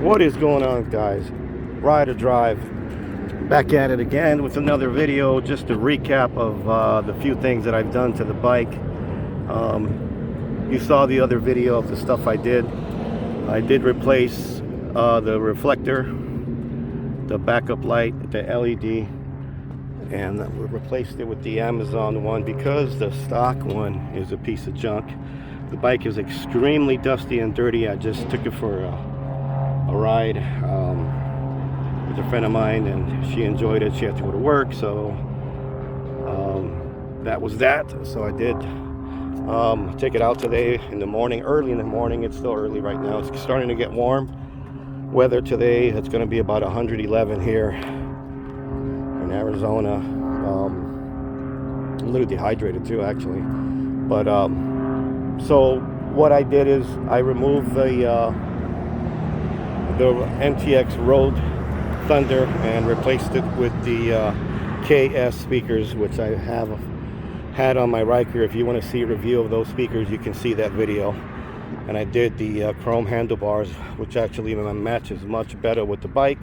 What is going on, guys? Ride or Drive back at it again with another video, just a recap of the few things that I've done to the bike. You saw the other video of the stuff I did. I did replace the reflector, the backup light, the LED, and we replaced it with the Amazon one because the stock one is a piece of junk. The bike is extremely dusty and dirty. I just took it for a ride with a friend of mine, and she enjoyed it. She had to go to work, so that was that. So I did take it out today in the morning, early in the morning. It's still early right now. It's starting to get warm. Weather today, it's going to be about 111 here in Arizona. I'm a little dehydrated too, actually. But so what I did is I removed the MTX Road Thunder and replaced it with the KS speakers, which I have had on my Riker. If you want to see a review of those speakers, you can see that video. And I did the chrome handlebars, which actually matches much better with the bike.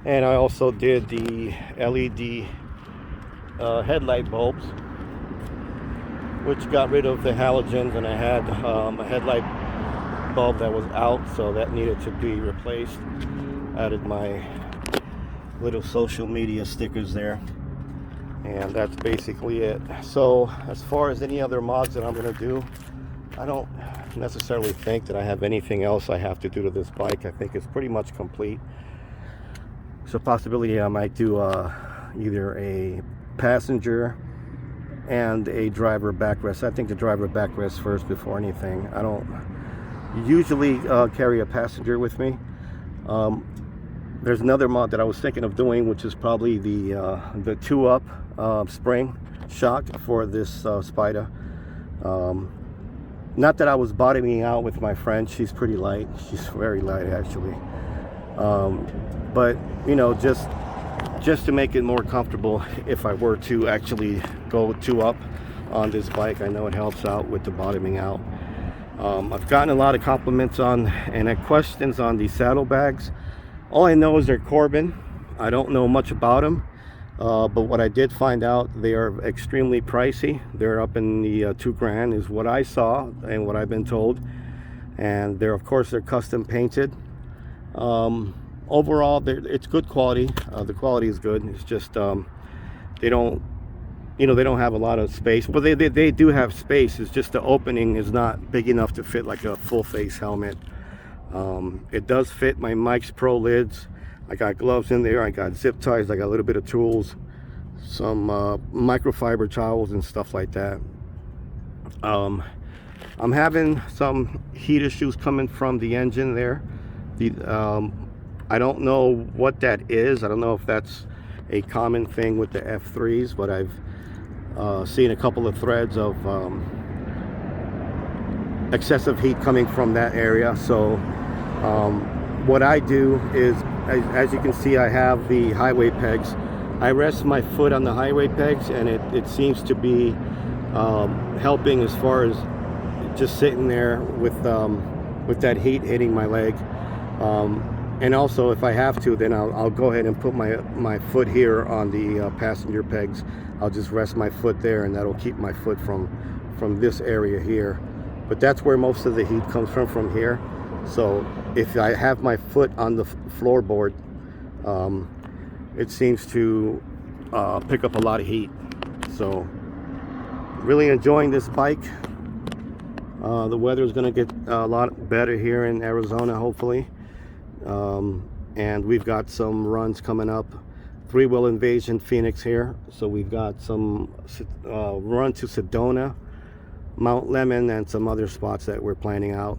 And I also did the LED headlight bulbs, which got rid of the halogens, and I had a headlight bulb that was out, so that needed to be replaced. Added my little social media stickers there, and that's basically it. So as far as any other mods that I'm going to do, I don't necessarily think that I have anything else I have to do to this bike. I think it's pretty much complete. It's a possibility I might do either a passenger and a driver backrest. I think the driver backrest first before anything. I don't usually carry a passenger with me. There's another mod that I was thinking of doing, which is probably the 2-up spring shock for this Spyder. Not that I was bottoming out with my friend. She's pretty light. She's very light, actually. But you know, just to make it more comfortable, if I were to actually go 2-up on this bike, I know it helps out with the bottoming out. I've gotten a lot of compliments on and questions on these saddlebags. All I know is they're Corbin. I don't know much about them, but what I did find out, they are extremely pricey. They're up in the $2,000 is what I saw and what I've been told. And they're, of course, they're custom painted. Overall, it's good quality. The quality is good. It's just they don't, you know, they don't have a lot of space, but they do have space. It's just the opening is not big enough to fit like a full face helmet. It does fit my Mike's Pro lids. I got gloves in there. I got zip ties. I got a little bit of tools, some microfiber towels and stuff like that. I'm having some heat issues coming from the engine there. I don't know what that is. I don't know if that's a common thing with the F3s, but I've seen a couple of threads of excessive heat coming from that area. So what I do is, as you can see, I have the highway pegs. I rest my foot on the highway pegs, and it seems to be helping as far as just sitting there with that heat hitting my leg. And also, if I have to, then I'll go ahead and put my foot here on the passenger pegs. I'll just rest my foot there, and that'll keep my foot from this area here. But that's where most of the heat comes from here. So if I have my foot on the floorboard, it seems to pick up a lot of heat. So really enjoying this bike. The weather is going to get a lot better here in Arizona, hopefully. And we've got some runs coming up. 3-wheel invasion Phoenix here. So we've got some run to Sedona, Mount Lemon, and some other spots that we're planning out.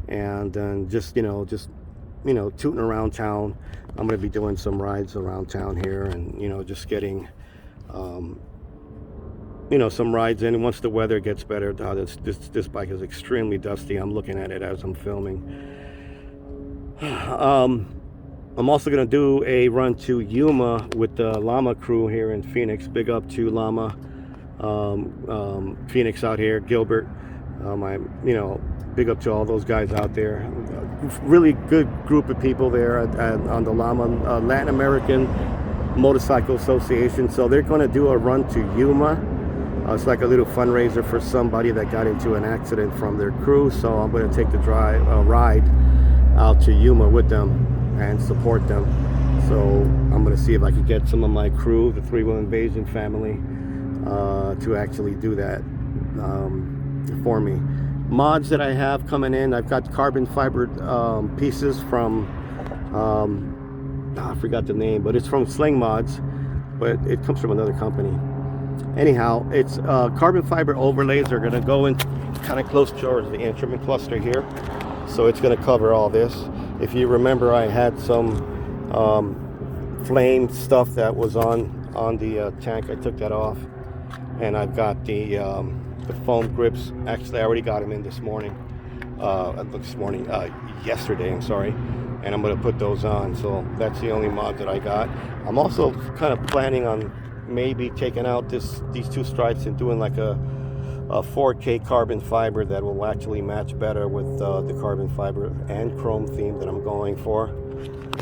And then just tooting around town. I'm going to be doing some rides around town here, and just getting you know, some rides in. Once the weather gets better, this bike is extremely dusty. I'm looking at it as I'm filming. I'm also going to do a run to Yuma with the Llama crew here in Phoenix. Big up to Llama, Phoenix out here, Gilbert. You know, big up to all those guys out there. Really good group of people there on the Llama Latin American Motorcycle Association. So they're going to do a run to Yuma. It's like a little fundraiser for somebody that got into an accident from their crew. So I'm going to take the ride out to Yuma with them and support them. So I'm going to see if I can get some of my crew, the Three Wheel Invasion family, to actually do that for me. Mods that I have coming in, I've got carbon fiber pieces from I forgot the name, but it's from Sling Mods, but it comes from another company. Anyhow, it's carbon fiber overlays are going to go in kind of close towards the instrument cluster here, so it's going to cover all this. If you remember, I had some flame stuff that was on the tank. I took that off, and I've got the foam grips. Actually, I already got them in this morning. Yesterday, I'm sorry. And I'm going to put those on. So that's the only mod that I got. I'm also kind of planning on maybe taking out these two stripes and doing like a 4K carbon fiber that will actually match better with the carbon fiber and chrome theme that I'm going for.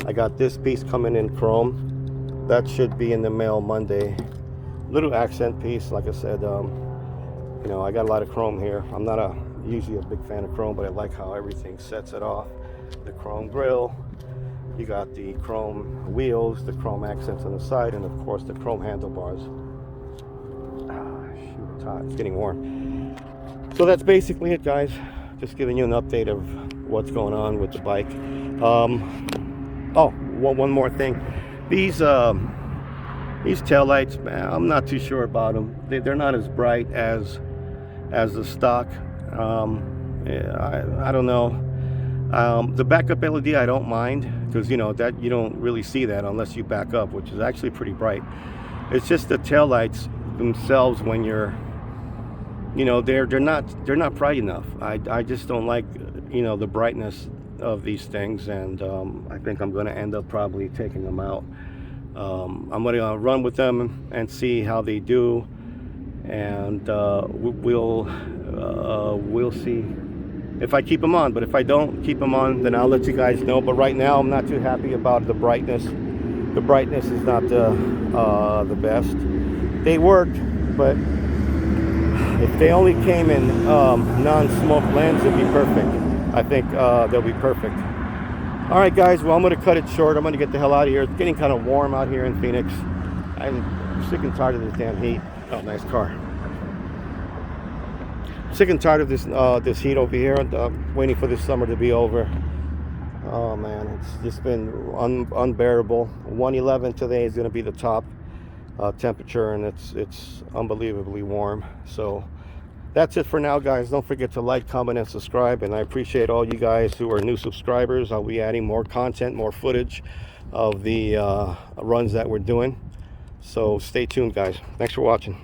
I got this piece coming in chrome. That should be in the mail Monday. Little accent piece, like I said. You know, I got a lot of chrome here. I'm not usually a big fan of chrome, but I like how everything sets it off. The chrome grille, you got the chrome wheels, the chrome accents on the side, and of course the chrome handlebars. Shoot, it's hot. It's getting warm. So that's basically it, guys. Just giving you an update of what's going on with the bike. Oh, one more thing. These taillights, man, I'm not too sure about them. They're not as bright as the stock. I don't know. The backup LED I don't mind, because you know that you don't really see that unless you back up, which is actually pretty bright. It's just the taillights themselves, when you're, you know, they're not bright enough. I just don't like, you know, the brightness of these things, and I think I'm going to end up probably taking them out. I'm going to run with them and see how they do, and we'll see if I keep them on. But if I don't keep them on, then I'll let you guys know. But right now I'm not too happy about the brightness. The brightness is not the best. They work, but if they only came in non-smoke lens, it'd be perfect. I think they'll be perfect. All right, guys, well, I'm going to cut it short. I'm going to get the hell out of here. It's getting kind of warm out here in Phoenix. I'm sick and tired of this damn heat. Oh, nice car. Sick and tired of this heat over here. Waiting for this summer to be over. Oh man, it's just been unbearable. 111 today is going to be the top temperature, and it's unbelievably warm. So that's it for now, guys. Don't forget to like, comment, and subscribe. And I appreciate all you guys who are new subscribers. I'll be adding more content, more footage of the runs that we're doing. So stay tuned, guys. Thanks for watching.